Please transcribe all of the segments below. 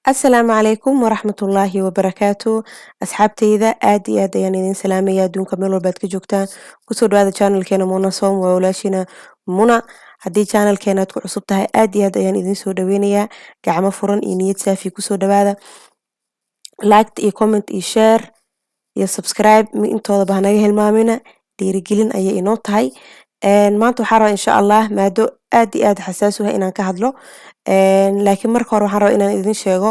السلام عليكم ورحمة الله وبركاته أصحابتيدا aad iyo aad ayaan idin salaamaya adduunka meel walbaad ka joogtaan kusoo dhawaada channelkeena Muna Som waa walaashina Muna haddii channelkeena aad ku cusub tahay aad iyo aad ayaan idin soo dhaweynayaa gacmo furan iyo niyad saafi kusoo dhawaada like iyo comment iyo share iyo subscribe intooda baa naga hilmaamina dhiirigelin ayay inoo tahay maanta waxaan rabaa insha Allah maado aad iyo aad xasaas u ah inaan ka hadlo laakiin marka hore waxaan rabaa inaan idin sheego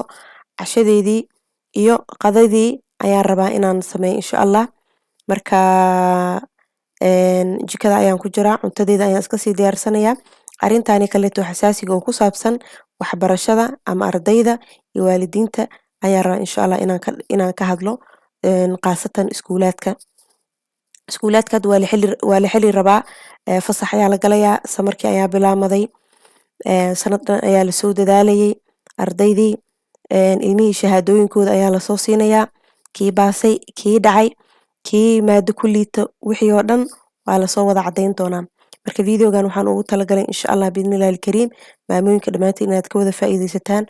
cashadeedii iyo qadadii ayaan rabaa inaan sameeyo insha Allah marka jikada ayaan ku jiraa cuntadeeda ayaan iska sii diyaarsanayaa arrintaani kaleeto xasaasiga oo ku saabsan waxbarashada ama ardayda iyo waalidiinta ayaan rabaa insha Allah inaan ka hadlo qaasatan iskuulaadka waa la xili rabaa fasax ayaa la galayaa samarkii ayaa bilaamaday sanadan ayaa la soo dadaalayay ardaydii ilmihii shahaadooyinkooda ayaa la soo siinayaa kii baasay kii dhacay kii maado ku liito wixii oo dhan waa la soo wada cadeyn doonaa marka videogan waxaan ugu talagalay insha Allah biidnillaahil kariim maamooyinka dhamaantiin inaad ka wada faa'iideysataan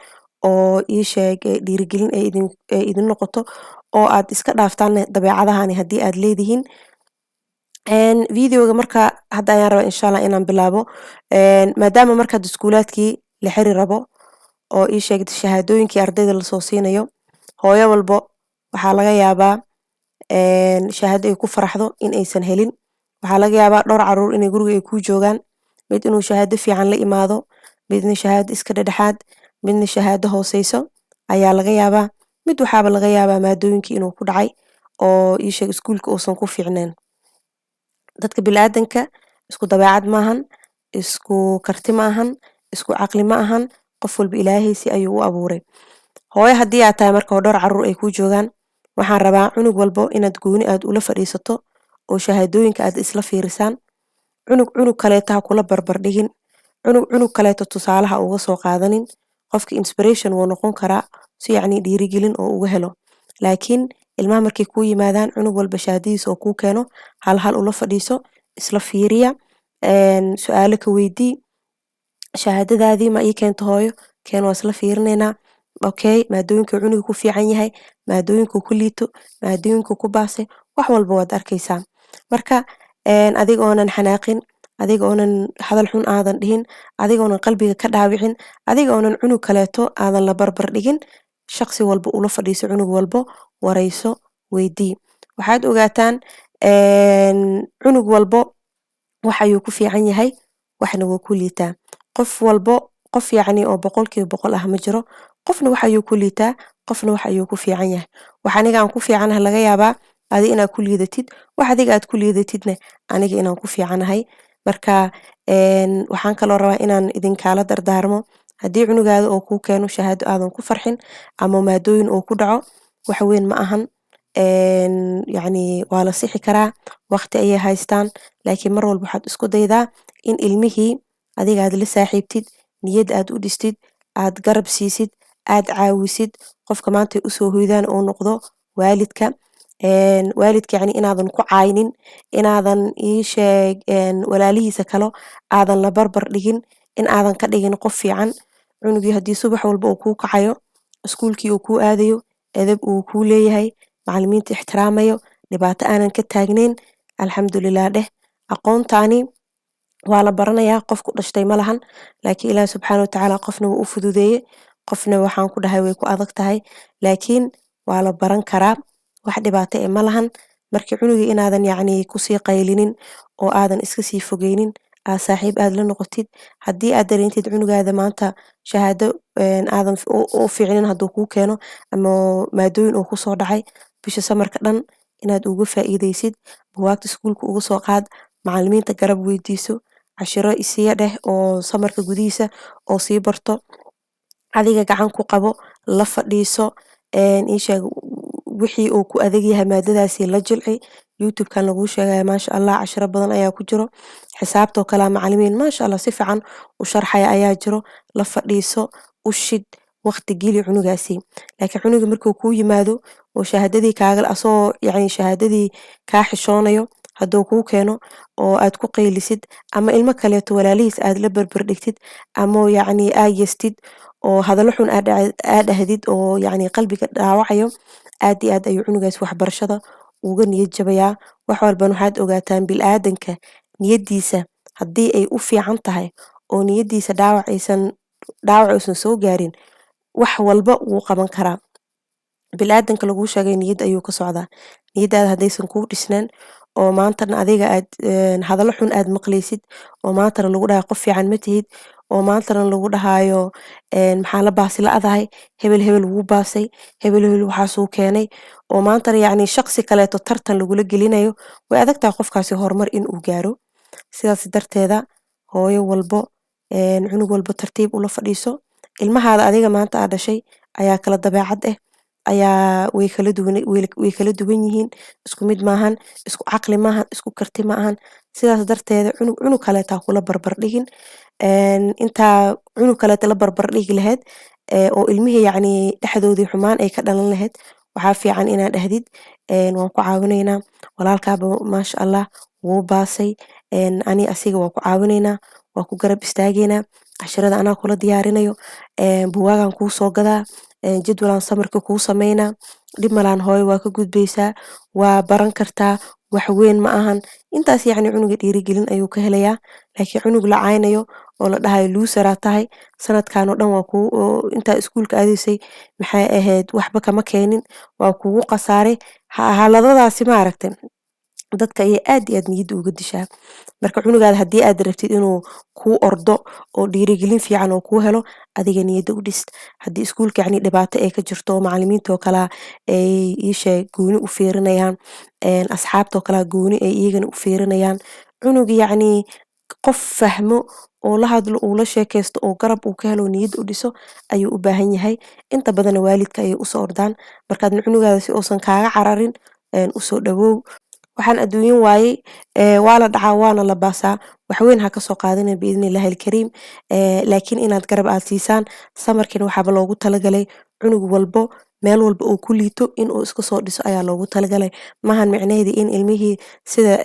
oo ii sheeg dhiirigelin ay idin noqoto oo aad iska dhaaftaan dabeecadahan haddii aad leedihiin videoga marka hadda ayaan rabaa insha Allah inaan bilaabo maadaama marka iskuulaadkii la xiri rabo oo ii sheegtay shahaadooyinkii ardayda la soo siinayo hooyo walbo waxaa laga yaabaa shahaado ay ku faraxdo in aysan helin waxaa laga yaabaa dhowr caruur inay guriga ay ku joogaan mid inuu shahaado fiican la imaado midna shahaado iska dhexdhexaad midna shahaado hooseyso ayaa laga yaabaa mid waxaaba laga yaabaa maadooyinkii inuu ku dhacay oo ii sheeg iskuulka uusan ku fiicneen dadka bilaadanka isku dabeecad maahan isku karti maahan isku caqli maahan qof walba ilaahaysi ayuu u abuuray hooyo haddii aad tahay marka dhowr caruur ay ku joogaan waxaan rabaa cunug walbo inaad gooni aad ula fadhiisato oo shahaadooyinka aad isla fiirisaan cunug kaleeta ha kula barbar dhigin cunug kaleeta tusaalaha uga soo qaadanin qofka inspiration wuu noqon karaa si yacni dhiirigelin oo uga helo laakiin ilmaha markay ku yimaadaan cunug walba shahaadadiisa oo ku keeno hal ula fadhiiso isla fiiriya su'aalo ka weydii shahaadadaadii ma ii keento hooyo keen waa isla fiirinaynaa okay maadooyinka cunuga ku fiican yahay maadooyinka ku liito maadooyinka ku baasay wax walba waad arkaysaa marka adiga oonan xanaaqin adiga oonan hadal xun aadan dhihin adiga oonan qalbiga ka dhaawicin adiga oonan cunug kaleeto aadan la barbar dhigin shaqsi walba ula fadhiiso cunug walbo warayso weydii waxaad ogaataan cunug walbo wax ayuu ku fiican yahay waxna wuu ku liitaa qof walbo qof yacni oo 100% ah ma jiro qofna wax ayuu ku liitaa qofna wax ayuu ku fiican yahay wax aniga aan ku fiicanahay laga yaabaa adiga inaad ku liidatid wax adiga aad ku liidatidna aniga inaan ku fiicanahay marka waxaan kaloo rabaa inaan idinkaala dardaarmo haddii cunugaada oo kuu keeno shahaado aadan ku farxin ama maadooyin oo ku dhaco wax weyn ma ahan yacni waa la sixi karaa waqti ayay haystaan laakiin mar walba waxaad isku daydaa in ilmihii adiga aad la saaxiibtid niyad aad u dhistid aad garab siisid aad caawisid qofka maanta u soo hoydaan oo noqdo waalidka yacni inaadan ku caaynin inaadan ii sheeg walaalihiisa kale aadan la barbar dhigin in aadan ka dhigin qof fiican cunugii haddii subax walba uu kuu kacayo iskuulkii uu kuu aadayo edeb uu kuu leeyahay macallimiinta ixtiraamayo dhibaato aanan ka taagnayn alxamdulilah dheh aqoontaani waa la baranayaa qof ku dhashtay ma lahan laakiin ilaahi subxaana watacaala qofna wuu u fududeeyey qofna waxaan ku dhahay way ku adag tahay laakiin waa la baran karaa wax dhibaato ma lahan markii cunugii inaadan yacni kusii qaylinin oo aadan iska sii fogeynin aad saaxiib aad la noqotid haddii aad dareentid cunugaada maanta shahaado aadan u fiicnin hadduu kuu keeno ama maadooyin uu kusoo dhacay bisha samarka dhan inaad uga faa'iideysid buugaagta iskuulka uga soo qaad macallimiinta garab weydiiso cashiro isiya dheh oo samarka gudihiisa oo sii barto adiga gacan ku qabo la fadhiiso ii sheeg wixii uu ku adag yahay maadadaasi la jilci youtube-kan lagu sheegaya maasha Allah cashiro badan ayaa ku jiro xisaabtoo kale macallimiin maasha Allah si fiican u sharxaya ayaa jiro la fadhiiso u shid waqti geli cunugaasi laakiin cunuga markuu kuu yimaado oo shahaadadii kaaga asoo yacni shahaadadii kaa xishoonayo hadduu kuu keeno oo aad ku qaylisid ama ilmo kaleeto walaalihiis aad la barbar dhigtid ama yacni aad yastid oo hadallo xun aad dhahdid oo yacni qalbiga dhaawacayo aad iyo aad ayuu cunugaas waxbarashada uga niyad jabayaa. wax walbana waxaad ogaataan bilaadanka niyadiisa haddii ay u fiican tahay oo niyadiisa dhaawac uusan soo gaarin, wax walba wuu qaban karaa. bilaadanka laguu sheegay niyad ayuu ka socdaa. niyadaada haddaysan kuu dhisnaan oo maantana adiga aad hadallo xun aad maqlaysid, oo maantana lagu dhahayo qof fiican ma tihid, oo maantana lagu dhahayo maxaa la baasi la'dahay, hebel hebel wuu baasay, hebel hebel waxaasuu keenay, oo maantana yacni shaqsi kaleeto tartan lagula gelinayo, way adag tahay qofkaasi horumar inuu gaaro. sidaas darteeda hooyo walbo cunug walbo tartiib ula fadhiiso. ilmahaada adiga maanta aad dhashay ayaa kala dabeecad ayaa way kala duwan yihiin, isku mid maahan, isku caqli maahan, isku karti maahan. sidaas darteeda cunug kaleeta ha kula barbar dhigin. intaa cunug kaleeta la barbar dhigi lahayd oo ilmihii yacni dhexdoodii xumaan ay ka dhalan lahayd, waxaa fiican inaad dhahdid waan ku caawinaynaa, walaalkaaba maasha allah wuu baasay, ani asiga waa ku caawinaynaa, waa ku garab istaagaynaa, casharada anaa kula diyaarinayo, buugaagan kuu soo gadaa, jadwalaan samarka kuu sameynaa, dhib malaan hooyo waa ka gudbaysaa, waa baran kartaa, wax weyn ma ahan. intaas yacni cunuga dhiirigelin ayuu ka helayaa. laakiin cunug la caynayo oo la dhahayo luusaraa tahay, sanadkan oo dhan waa intaa iskuulka aadaysay maxay ahayd waxba kama keenin, waa kugu khasaaray, haladadaasi ma aragtay dadka ayay aad iyo aad niyadda uga dishaa. marka cunugaada haddii aad rabtid inuu kuu ordo oo dhiirigelin fiican oo kuu helo, adiga niyadda u dhis. haddii iskuulka yacni dhibaato ay ka jirto oo macallimiinta oo kale ay gooni u fiirinayaan, asxaabta oo kale gooni ay iyagana u fiirinayaan, cunug yacni qof fahmo oo la hadlo uu la sheekaysto oo garab uu ka helo oo niyadda u dhiso ayuu u baahan yahay. inta badanna waalidka ayay usoo ordaan. markaadna cunugaada si uusan kaaga cararin usoo dhawow. waxaan adduunyan waayey waa la dhacaa waana la baasaa, waxweyn ha kasoo qaadana biidnillahi alkariim. laakiin inaad garab aad siisaan, samarkiina waxaaba loogu talagalay cunug walbo meel walba uu ku liito inuu iska soo dhiso ayaa loogu talagalay. maahan micnaheedii in ilmihii sida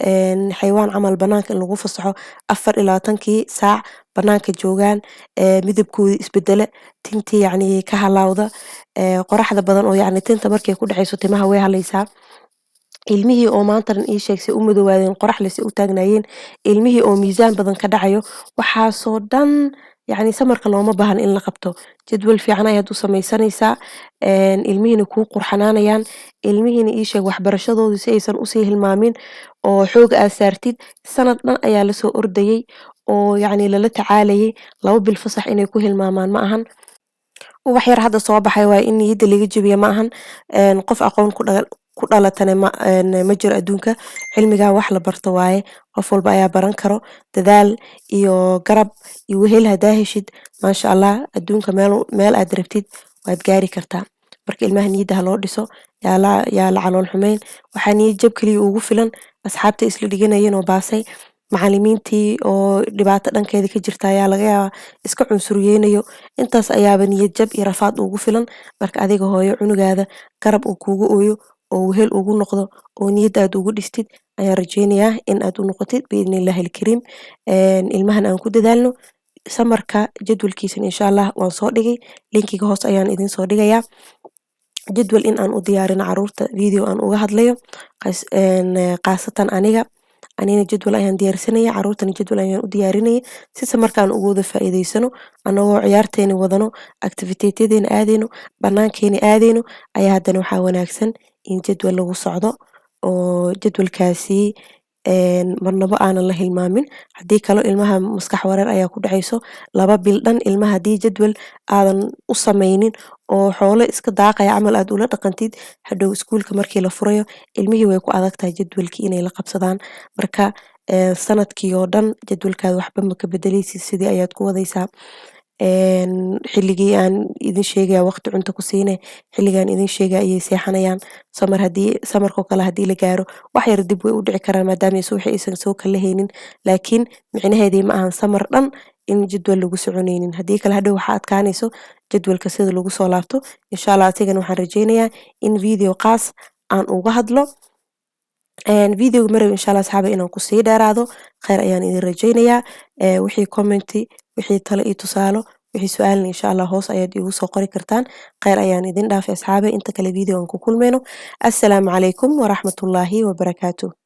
xayawaan camal banaanka in lagu fasaxo 24 saac banaanka joogaan, midabkoodii isbedele, tintii yacni ka halaawda, qoraxda badan oo yacni tinta markay ku dhacayso timaha way halaysaa. ilmihii oo maantadan ii sheegsay u madoowaadeen qoraxlese u taagnaayeen, ilmihii oo miisaan badan ka dhacayo, waxaasoo dhan yacni samarka looma baahan in la qabto. jadwal fiican ayaad u samaysanaysaa, ilmihiina kuu qurxanaanayaan, ilmihiina ii sheeg waxbarashadoodu si aysan usii hilmaamin oo xooga aad saartid. sanad dhan ayaa lasoo ordayay oo yacni lala tacaalayay, 2 bil fasax inay ku hilmaamaan ma ahan. ubax yar hadda soo baxay waaye in niyadda laga jabiya ma ahan. qof aqoon ku dhalatana ma jiro adduunka. cilmigaa wax la barto waaye, qof walba ayaa baran karo. dadaal iyo garab iyo wehel hadaa heshid, maasha allah adduunka meel aad rabtid waad gaari kartaa. marka ilmaha niyadda ha loo dhiso, yaa la calool xumeyn. waxaa niyad jab keliya ugu filan asxaabta isla dhiganayeen oo baasay, macallimiintii oo dhibaato dhankeeda ka jirta ayaa laga yaabaa iska cunsuriyeynayo. intaas ayaaba niyad jab iyo rafaad ugu filan. marka adiga hooyo cunugaada garab uu kuugu ooyo oo wehel ugu noqdo oo niyadda aad ugu dhistid ayaan rajeynayaa in aad u noqotid biidnillahi alkariim. ilmahan aan ku dadaalno. samarka jadwalkiisana insha allah waan soo dhigay, linkiga hoos ayaan idin soo dhigayaa. jadwal in aan u diyaarino caruurta video aan uga hadlayo, qaasatan anina jadwal ayaan diyaarsanaya, caruurtana jadwal ayaan u diyaarinaya si samarkaan ugu wada faa'iidaysano, anagoo ciyaarteena wadano, activiteetyadeena aadayno, banaankeena aadayno, ayaa haddana waxaa wanaagsan in jadwal lagu socdo oo jadwalkaasi marnabo aanan la hilmaamin. haddii kale ilmaha maskax wareer ayaa ku dhacayso. 2 bil dhan ilmaha haddii jadwal aadan u sameynin oo xoolo iska daaqaya camal aad ula dhaqantid, hadhow iskuulka markii la furayo ilmihii way ku adag tahay jadwalkii inay la qabsadaan. marka sanadkii oo dhan jadwalkaada waxba ma ka bedeleysid, sidii ayaad ku wadaysaa. xilligii aan idin sheegaya waqti cunto ku siine, xilligaan idin sheegaya ayay seexanayaan. samarkoo kale haddii la gaaro wax yar dib way u dhici karaan maadaama subaxii aysan soo kala haynin, laakiin micnaheedii ma ahan samar dhan in jadwal lagu soconaynin. haddii kale hadhow waxaa adkaanayso jadwalka sida lagu soo laabto. insha allah asigana waxaan rajeynayaa in video qaas aan uga hadlo. videoga marab insha allah asxaaba inaan kusii dheeraado. khayr ayaan idin rajeynayaa. wixii commenti, wixii talo iyo tusaalo wixii su'aalna insha Allah hoos ayaad igu soo qori kartaan. Khayr ayaan idin dhaafay asxaabay inta kale video aan ku kulmayno. Assalaamu calaykum waraxmatullaahi wabarakaatuh.